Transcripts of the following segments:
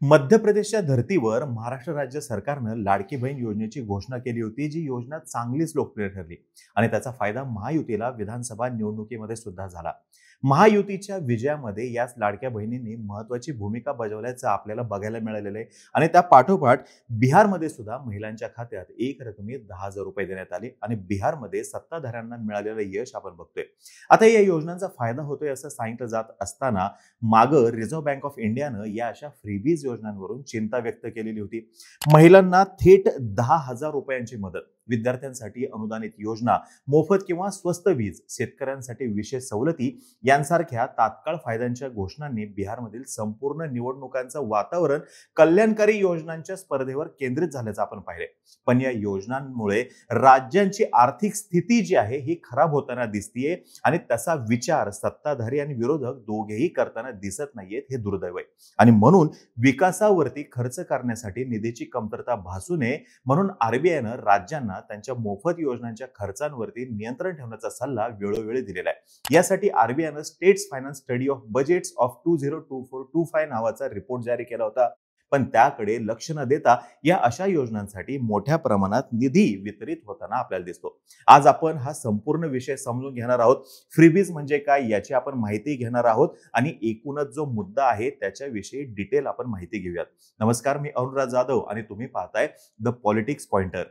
मध्य प्रदेशच्या धर्तीवर महाराष्ट्र राज्य सरकारनं लाडकी बहीण योजनेची घोषणा केली होती, जी योजना चांगलीच लोकप्रिय ठरली आणि त्याचा फायदा महायुतीला विधानसभा निवडणुकीमध्ये सुद्धा झाला. महायुतीच्या विजयामध्ये याच लाडक्या बहिणींनी महत्वाची भूमिका बजावल्याचं आपल्याला बघायला मिळालेलं आहे आणि त्या पाठोपाठ बिहारमध्ये सुद्धा महिलांच्या खात्यात एक रकमी 10,000 रुपये देण्यात आले आणि बिहारमध्ये सत्ताधाऱ्यांना मिळालेलं यश आपण बघतोय. आता या योजनांचा फायदा होतोय असं सांगितलं जात असताना मागं रिझर्व्ह बँक ऑफ इंडियानं या अशा फ्रीबीज योजनांवरून चिंता व्यक्त केलेली होती. महिलांना थेट 10,000 रुपयांची मदत, विद्यार्थ्यांसाठी अनुदानित योजना, मोफत किंवा स्वस्त वीज, शेतकऱ्यांसाठी विशेष सवलती यांसारख्या तात्काळ फायद्यांच्या घोषणांनी बिहारमधील संपूर्ण निवडणुकांचं वातावरण कल्याणकारी योजनांच्या स्पर्धेवर केंद्रित झाल्याचं आपण पाहिले. पण या योजनांमुळे राज्यांची आर्थिक स्थिती जी आहे ही खराब होताना दिसतीये आणि तसा विचार सत्ताधारी आणि विरोधक दोघेही करताना दिसत नाहीयेत, हे दुर्दैव आहे. आणि म्हणून विकासावरती खर्च करण्यासाठी निधीची कमतरता भासू नये म्हणून आरबीआयनं राज्यांना त्यांच्या मोफत योजनांच्या खर्चांवरती नियंत्रण ठेवण्याचा सल्ला वेळोवेळी दिलेला आहे. यासाठी आरबीआयनं states finance study of budgets of 2024-25 नावाचा रिपोर्ट जारी केला होता. पण त्याकडे लक्ष न देता या अशा योजनांसाठी मोठ्या प्रमाणात निधी वितरित होताना आपल्याला दिसतो. आज आपण हा संपूर्ण विषय समजून घेणार आहोत. फ्रीबीज म्हणजे काय याची आपण माहिती घेणार आहोत आणि एकूणच जो मुद्दा आहे त्याच्याविषयी डिटेल आपण माहिती घेऊयात. नमस्कार, मी अनुराग जाधव आणि तुम्ही पाहताय द पॉलिटिक्स पॉइंटर.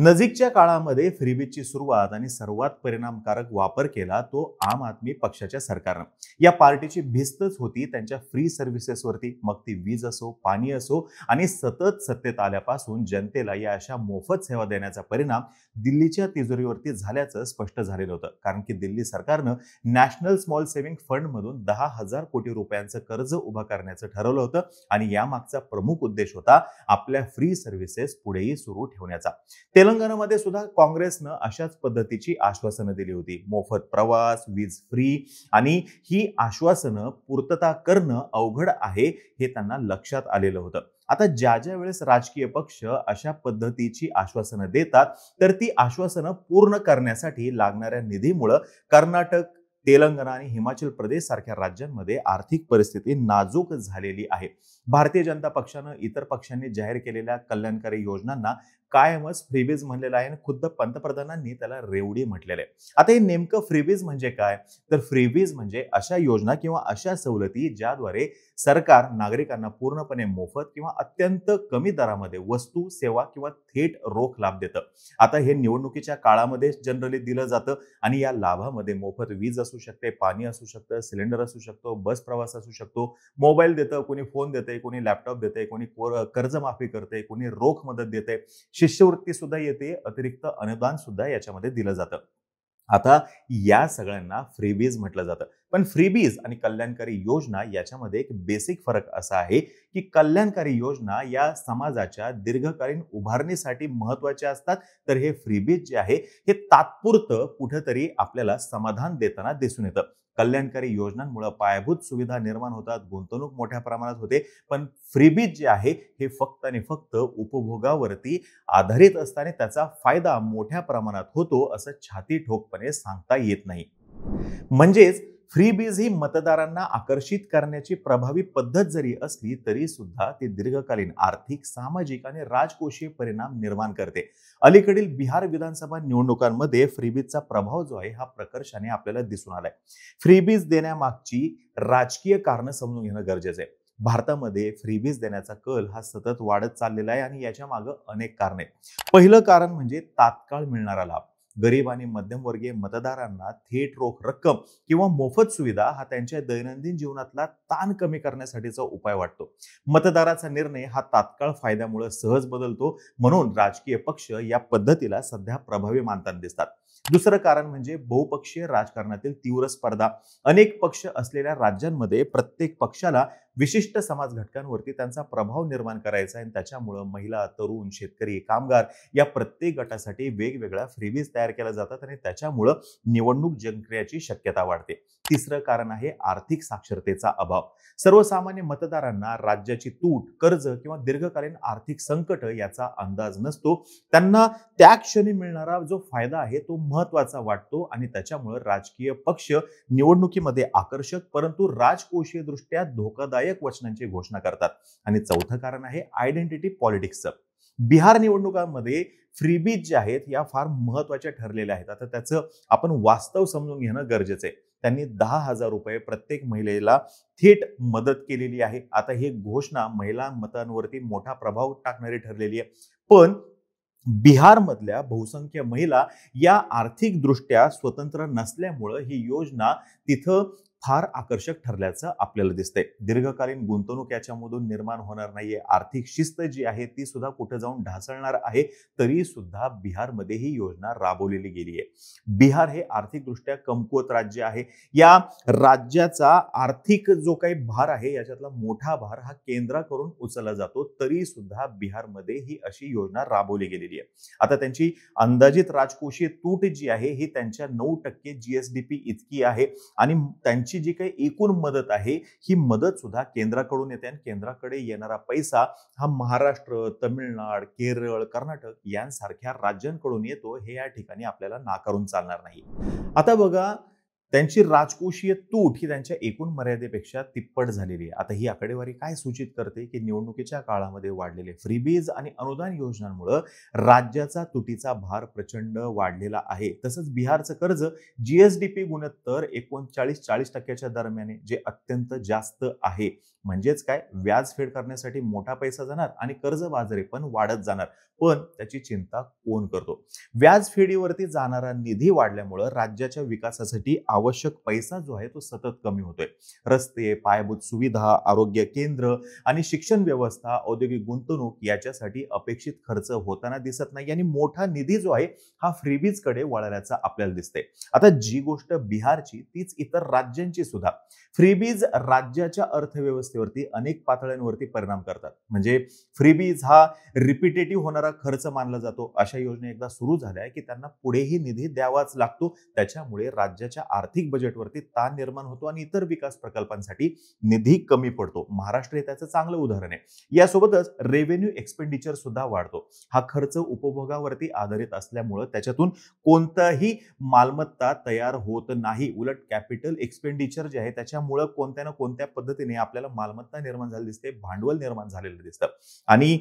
नजीकच्या काळामध्ये फ्रीबीजची सुरुवात आणि सर्वात परिणामकारक वापर केला तो आम आदमी पक्षाच्या सरकारनं. या पार्टीची भिस्तच होती त्यांच्या फ्री सर्व्हिसेसवरती, मग ती वीज असो, पाणी असो, आणि सतत सत्तेत आल्यापासून जनतेला या अशा मोफत सेवा देण्याचा परिणाम दिल्लीच्या तिजोरीवरती झाल्याचं स्पष्ट झालेलं होतं. कारण की दिल्ली सरकारनं नॅशनल स्मॉल सेव्हिंग फंड मधून 10,000 कोटी रुपयांचं कर्ज उभं करण्याचं ठरवलं होतं आणि यामागचा प्रमुख उद्देश होता आपल्या फ्री सर्व्हिसेस पुढेही सुरू ठेवण्याचा. तेलंगणामध्ये सुद्धा काँग्रेसनं अशाच पद्धतीची आश्वासनं दिली होती. मोफत प्रवास, वीज फ्री, आणि ही आश्वासनं पूर्तता करणं अवघड आहे हे त्यांना लक्षात आलेलं होतं. आता ज्या वेळेस राजकीय पक्ष अशा पद्धतीची आश्वासनं देतात तर ती आश्वासनं पूर्ण करण्यासाठी लागणाऱ्या निधीमुळे कर्नाटक, तेलंगणा आणि हिमाचल प्रदेश सारख्या राज्यांमध्ये आर्थिक परिस्थिती नाजूक झालेली आहे. भारतीय जनता पक्षानं इतर पक्षांनी जाहीर केलेल्या कल्याणकारी योजनांना कायमच फ्रीबीज म्हणलेलं आहे आणि खुद्द पंतप्रधानांनी त्याला रेवडी म्हटलेलं आहे. आता हे नेमकं फ्रीबीज म्हणजे काय? तर फ्रीबीज म्हणजे अशा योजना किंवा अशा सवलती ज्याद्वारे सरकार नागरिकांना पूर्णपणे मोफत किंवा अत्यंत कमी दरामध्ये वस्तू, सेवा किंवा थेट रोख लाभ देतं. आता हे निवडणुकीच्या काळामध्ये जनरली दिलं जातं आणि या लाभामध्ये मोफत वीज असू शकते, पाणी असू शकतं, सिलेंडर असू शकतो, बस प्रवास असू शकतो, मोबाईल देतं, कोणी फोन देतंय, कोणी लॅपटॉप देतंय, कोणी कर्जमाफी करते, कोणी रोख मदत देते, शिष्यवृत्ती सुद्धा येते, अतिरिक्त अनुदान सुद्धा याच्यामध्ये दिलं जातं. आता या सगळ्यांना फ्रीबीज म्हटलं जातं. पण फ्रीबीज आणि कल्याणकारी योजना याच्यामध्ये एक बेसिक फरक असा आहे की कल्याणकारी योजना या समाजाच्या दीर्घकालीन उभारणीसाठी महत्वाच्या असतात, तर हे फ्रीबीज जे आहे हे तात्पुरतं कुठेतरी आपल्याला समाधान देताना दिसून येतं. कल्याणकारी योजनांमुळे पायाभूत सुविधा निर्माण होतात, गुंतवणूक मोठ्या प्रमाणात होते, पण फ्रीबीज जे आहे हे फक्त आणि फक्त उपभोगावरती आधारित असतं आणि त्याचा फायदा मोठ्या प्रमाणात होतो असं छाती ठोकपणे सांगता येत नाही. म्हणजेच फ्रीबीज ही मतदारांना आकर्षित करण्याची प्रभावी पद्धत जरी असली तरी सुद्धा ती दीर्घकालीन आर्थिक, सामाजिक आणि राजकोषीय परिणाम निर्माण करते. अलीकडील बिहार विधानसभा निवडणुकांमध्ये फ्रीबीजचा प्रभाव जो आहे हा प्रकर्षाने आपल्याला दिसून आलाय. फ्रीबीज देण्यामागची राजकीय कारणं समजून घेणं गरजेचं आहे. भारतामध्ये फ्रीबीज देण्याचा कल हा सतत वाढत चाललेला आहे आणि याच्या मागे अनेक कारणे आहेत. पहिलं कारण म्हणजे तात्काळ मिळणारा लाभ. गरीब आणि मध्यमवर्गीय मतदारांना थेट रोख रक्कम किंवा मोफत सुविधा हा त्यांच्या दैनंदिन जीवनातला ताण कमी करण्यासाठीचा उपाय वाटतो. मतदाराचा निर्णय हा तात्काळ फायद्यामुळे सहज बदलतो, म्हणून राजकीय पक्ष या पद्धतीला सध्या प्रभावी मानताना दिसतात. दुसरं कारण म्हणजे बहुपक्षीय राजकारणातील तीव्र स्पर्धा. अनेक पक्ष असलेल्या राज्यांमध्ये प्रत्येक पक्षाला विशिष्ट समाज घटकांवरती त्यांचा प्रभाव निर्माण करायचा आहे आणि त्याच्यामुळे महिला, तरुण, शेतकरी, कामगार या प्रत्येक गटासाठी वेगवेगळ्या फ्रीबीज तयार केल्या जातात आणि त्याच्यामुळे निवडणूक जिंकण्याची शक्यता वाढते. तिसरं कारण आहे आर्थिक साक्षरतेचा अभाव. सर्वसामान्य मतदारांना राज्याची तूट, कर्ज किंवा दीर्घकालीन आर्थिक संकट याचा अंदाज नसतो. त्यांना त्या क्षणी मिळणारा जो फायदा आहे तो महत्त्वाचा वाटतो आणि त्याच्यामुळे राजकीय पक्ष निवडणुकीमध्ये आकर्षक परंतु राजकोषीय दृष्ट्या धोकादायक वचनांची घोषणा करतात. आणि चौथं कारण आहे आयडेंटिटी पॉलिटिक्सचं. बिहार निवडणुकांमध्ये फ्रीबीज जे आहेत या फार महत्त्वाच्या ठरलेल्या आहेत. आता त्याचं आपण वास्तव समजून घेणं गरजेचं आहे. त्यांनी 10,000 रुपये प्रत्येक महिलेला थेट मदत केलेली आहे. आता ही घोषणा महिला मतांवरती मोठा प्रभाव टाकणारी ठरलेली आहे. पण बिहारमधल्या बहुसंख्य महिला या आर्थिकदृष्ट्या स्वतंत्र नसल्यामुळे ही योजना तिथं फार आकर्षक ठरल्याचं आपल्याला दिसतंय. दीर्घकालीन गुंतवणूक याच्यामधून निर्माण होणार नाहीये. आर्थिक शिस्त जी आहे ती सुद्धा कुठे जाऊन ढासळणार आहे. तरी सुद्धा बिहारमध्ये ही योजना राबवलेली गेली आहे. बिहार हे आर्थिकदृष्ट्या कमकुवत राज्य आहे. या राज्याचा आर्थिक जो काही भार आहे याच्यातला मोठा भार हा केंद्राकडून उचलला जातो. तरी सुद्धा बिहारमध्ये ही अशी योजना राबवली गेलेली आहे. आता त्यांची अंदाजित राजकोषीय तूट जी आहे ही त्यांच्या 9% GSDP इतकी आहे आणि त्यांची जी काही एकूण मदत आहे ही मदत सुद्धा केंद्राकडून येते आणि केंद्राकडे येणारा पैसा हा महाराष्ट्र, तमिळनाड, केरळ, कर्नाटक यांसारख्या राज्यांकडून येतो. हे या ठिकाणी आपल्याला नाकारून चालणार नाही. आता बघा, त्यांची राजकोषीय तूट ही त्यांच्या एकूण मर्यादेपेक्षा तिप्पट झालेली आहे. आता ही आकडेवारी काय सूचित करते की निवडणुकीच्या काळामध्ये वाढलेले फ्रीबीज आणि अनुदान योजनांमुळे राज्याचा तुटीचा भार प्रचंड वाढलेला आहे. तसंच बिहारचं कर्ज GSDP गुणोत्तर 39-40% दरम्यान जे अत्यंत जास्त आहे. म्हणजेच काय, व्याज फेड करण्यासाठी मोठा पैसा जाणार आणि कर्जबाजारी पण वाढत जाणार. पण त्याची चिंता कोण करतो? व्याज फेडीवरती जाणारा निधी वाढल्यामुळे राज्याच्या विकासासाठी आवश्यक पैसा जो आहे तो सतत कमी होतोय. रस्ते, पायाभूत सुविधा, आरोग्य केंद्र आणि शिक्षण व्यवस्था, औद्योगिक गुंतवणूक याच्यासाठी अपेक्षित खर्च होताना दिसत नाही आणि मोठा निधी जो आहे हा फ्रीबीज कडे वळल्याचं आपल्याला दिसतंय. आता जी गोष्ट बिहारची तीच इतर राज्यांची सुद्धा. फ्रीबीज राज्याच्या अर्थव्यवस्थेवरती अनेक पातळ्यांवरती परिणाम करतात. म्हणजे फ्रीबीज हा रिपिटेटिव्ह होणारा खर्च मानला जातो. अशा योजना एकदा सुरू झाल्या की त्यांना पुढेही निधी द्यावाच लागतो. त्याच्यामुळे राज्याच्या आर्थिक बजेटवरती ताण निर्माण होतो आणि इतर विकास प्रकल्पांसाठी निधी कमी पडतो. महाराष्ट्र हे त्याचं चांगलं उदाहरण आहे. यासोबतच रेव्हेन्यू एक्सपेंडिचर सुद्धा वाढतो. हा खर्च उपभोगावरती आधारित असल्यामुळे त्याच्यातून कोणताही मालमत्ता तयार होत नाही. उलट कॅपिटल एक्सपेंडिचर जे आहे त्याच्यामुळे कोणत्या ना कोणत्या पद्धतीने आपल्याला मालमत्ता निर्माण झाली दिसते, भांडवल निर्माण झालेलं दिसतं. आणि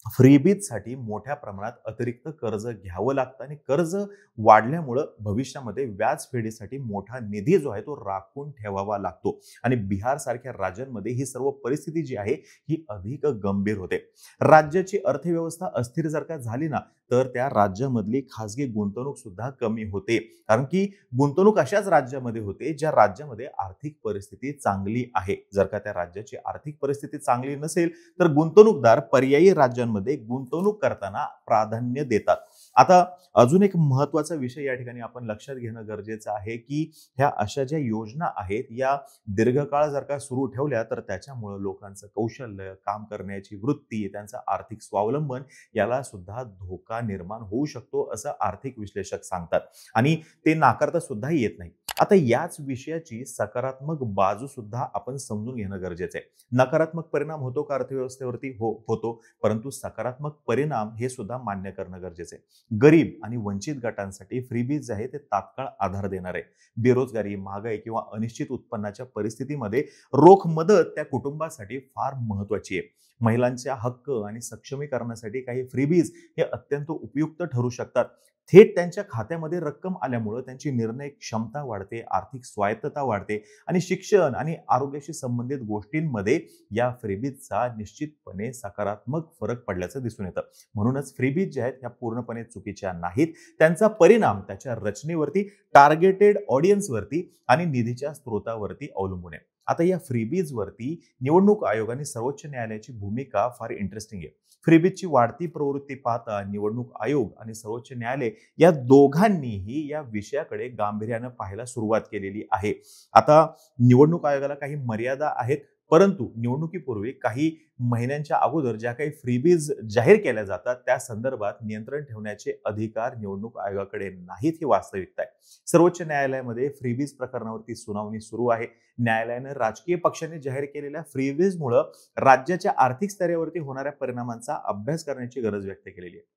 फ्रीबीजसाठी मोठ्या प्रमाणात अतिरिक्त कर्ज घ्यावं लागतं आणि कर्ज वाढल्यामुळे भविष्यामध्ये व्याज फेडीसाठी मोठा निधी जो आहे तो राखून ठेवावा लागतो. आणि बिहार सारख्या राज्यांमध्ये ही सर्व परिस्थिती जी आहे ही अधिक गंभीर होते. राज्याची अर्थव्यवस्था अस्थिर जर का झाली ना तर त्या राज्यामधली खासगी गुंतवणूक सुद्धा कमी होते. कारण की गुंतवणूक अशाच राज्यामध्ये होते ज्या राज्यामध्ये आर्थिक परिस्थिती चांगली आहे. जर का त्या राज्याची आर्थिक परिस्थिती चांगली नसेल तर गुंतवणूकदार पर्यायी राज्यांमध्ये गुंतवणूक करताना प्राधान्य देतात. आता अजून एक महत्त्वाचा विषय या ठिकाणी आपण लक्षात घेणं गरजेचं आहे की ह्या अशा ज्या योजना आहेत या दीर्घकाळ जर का सुरू ठेवल्या तर त्याच्यामुळे लोकांचं कौशल्य, काम करण्याची वृत्ती, त्यांचं आर्थिक स्वावलंबन याला सुद्धा धोका निर्माण होऊ शकतो असं आर्थिक विश्लेषक सांगतात आणि ते नाकारता सुद्धा येत नाही. आता याच विषयाची सकारात्मक बाजू सुद्धा आपण समजून घेणं गरजेचं आहे. नकारात्मक परिणाम होतो का अर्थव्यवस्थेवरती? होतो, परंतु सकारात्मक परिणाम हे सुद्धा मान्य करणं गरजेचं आहे. गरीब आणि वंचित गटांसाठी फ्रीबीज जे आहे ते तात्काळ आधार देणार आहे. बेरोजगारी, महागाई किंवा अनिश्चित उत्पन्नाच्या परिस्थितीमध्ये रोख मदत त्या कुटुंबासाठी फार महत्त्वाची आहे. महिलांच्या हक्क आणि सक्षमीकरणासाठी काही फ्रीबीज हे अत्यंत उपयुक्त ठरू शकतात. थेट त्यांच्या खात्यामध्ये रक्कम आल्यामुळे त्यांची निर्णय क्षमता वाढते, आर्थिक स्वायत्तता वाढते आणि शिक्षण आणि आरोग्याशी संबंधित गोष्टींमध्ये या फ्रीबीजचा निश्चितपणे सकारात्मक फरक पडल्याचं दिसून येतं. म्हणूनच फ्रीबीज जे आहेत ह्या पूर्णपणे चुकीच्या नाहीत. त्यांचा परिणाम त्याच्या रचनेवरती, टार्गेटेड ऑडियन्सवरती आणि निधीच्या स्रोतावरती अवलंबून आहे. आता या फ्रीबीजवरती निवडणूक आयोग आणि सर्वोच्च न्यायालयाची भूमिका फार इंटरेस्टिंग आहे. फ्रीबीजची वाढती प्रवृत्ती पाहता निवडणूक आयोग आणि सर्वोच्च न्यायालय या दोघांनीही या विषयाकडे गांभीर्यानं पाहायला सुरुवात केलेली आहे. आता निवडणूक आयोगाला काही मर्यादा आहेत, परंतु निवडणुकीपूर्वी काही महिन्यांच्या अगोदर ज्या काही फ्रीबीज जाहीर केल्या जातात त्या संदर्भात नियंत्रण ठेवण्याचे अधिकार निवडणूक आयोगाकडे नाहीत, ही वास्तविकता आहे. सर्वोच्च न्यायालयामध्ये फ्रीबीज प्रकरणावरती सुनावणी सुरू आहे. न्यायालयानं राजकीय पक्षांनी जाहीर केलेल्या फ्रीबीजमुळे राज्याच्या आर्थिक स्तरावरती होणाऱ्या परिणामांचा अभ्यास करण्याची गरज व्यक्त केलेली आहे.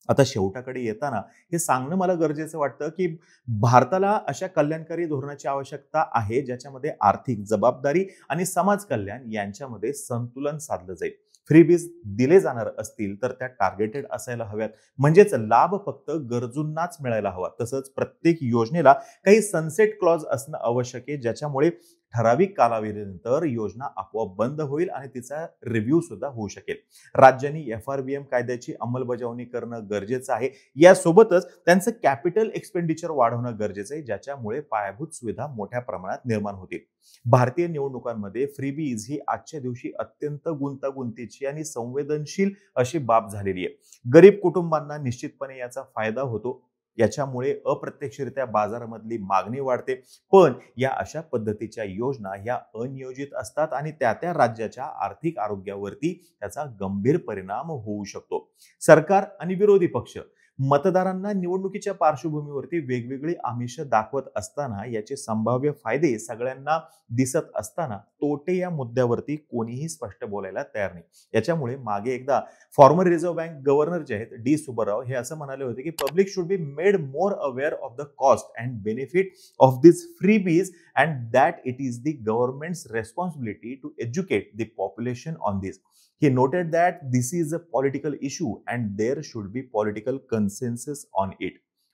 आता शेवटाकडे येताना हे सांगणं मला गरजेचं वाटतं, की भारताला अशा कल्याणकारी धोरणाची आवश्यकता आहे, ज्याच्यामध्ये आर्थिक जबाबदारी आणि समाज कल्याण यांच्यामध्ये संतुलन साधलं जाईल. फ्रीबीज दिले जाणार असतील तर त्या टार्गेटेड असायला हव्यात, म्हणजेच लाभ फक्त गरजूंनाच मिळायला हवा. तसंच प्रत्येक योजनेला काही सनसेट क्लॉज असणं आवश्यक आहे, ज्याच्यामुळे ठराविक कालावधीनंतर योजना आपोआप बंद होईल आणि तिचा रिव्ह्यू सुद्धा होऊ शकेल. राज्यांनी FRBM कायद्याची अंमलबजावणी करणं गरजेचं आहे. यासोबतच त्यांचं कॅपिटल एक्सपेंडिचर वाढवणं गरजेचं आहे, ज्याच्यामुळे पायाभूत सुविधा मोठ्या प्रमाणात निर्माण होतील. भारतीय निवडणुकांमध्ये फ्रीबीज ही आजच्या दिवशी अत्यंत गुंतागुंतीची आणि संवेदनशील अशी बाब झालेली आहे. गरीब कुटुंबांना निश्चितपणे याचा फायदा होतो. याच्यामुळे अप्रत्यक्षरित्या बाजारामधली मागणी वाढते. पण या अशा पद्धतीच्या योजना ह्या अनियोजित असतात आणि त्या राज्याच्या आर्थिक आरोग्यावरती त्याचा गंभीर परिणाम होऊ शकतो. सरकार आणि विरोधी पक्ष मतदारांना निवडणुकीच्या पार्श्वभूमीवरती वेगवेगळी आमिष दाखवत असताना याचे संभाव्य फायदे सगळ्यांना दिसत असताना तोटे या मुद्द्यावरती कोणीही स्पष्ट बोलायला तयार नाही. याच्यामुळे मागे एकदा फॉर्मर रिझर्व्ह बँक गव्हर्नर जे आहेत डी सुब्बाराव हे असं म्हणाले होते, की public should be made more aware of the cost and benefit of this freebies and that it is the government's responsibility to educate the population on this. He noted that this is a political issue and there should be political consensus on it.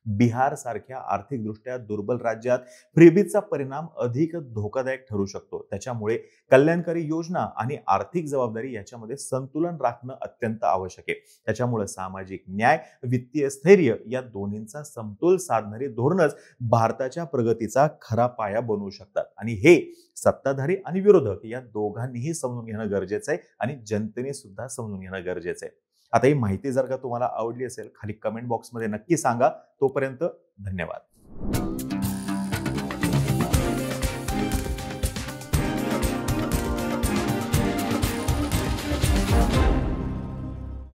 Bihar सारख्या आर्थिकदृष्ट्या दुर्बल राज्यात फ्रीबीजचा परिणाम अधिक धोकादायक ठरू शकतो. त्याच्यामुळे कल्याणकारी योजना आणि आर्थिक जबाबदारी याच्यामध्ये संतुलन राखणं अत्यंत आवश्यक आहे. त्याच्यामुळे सामाजिक न्याय, वित्तीय स्थैर्य या दोन्हींचा समतोल साधणारी धोरणच भारताच्या प्रगतीचा खरा पाया बनवू शकतात. आणि हे सत्ताधारी आणि विरोधक या दोघांनीही समजून घेणं गरजेचं आहे आणि जनतेने सुद्धा समजून घेणं गरजेचं आहे. आता ही माहिती जर का तुम्हाला आवडली असेल खाली कमेंट बॉक्समध्ये नक्की सांगा. तोपर्यंत धन्यवाद.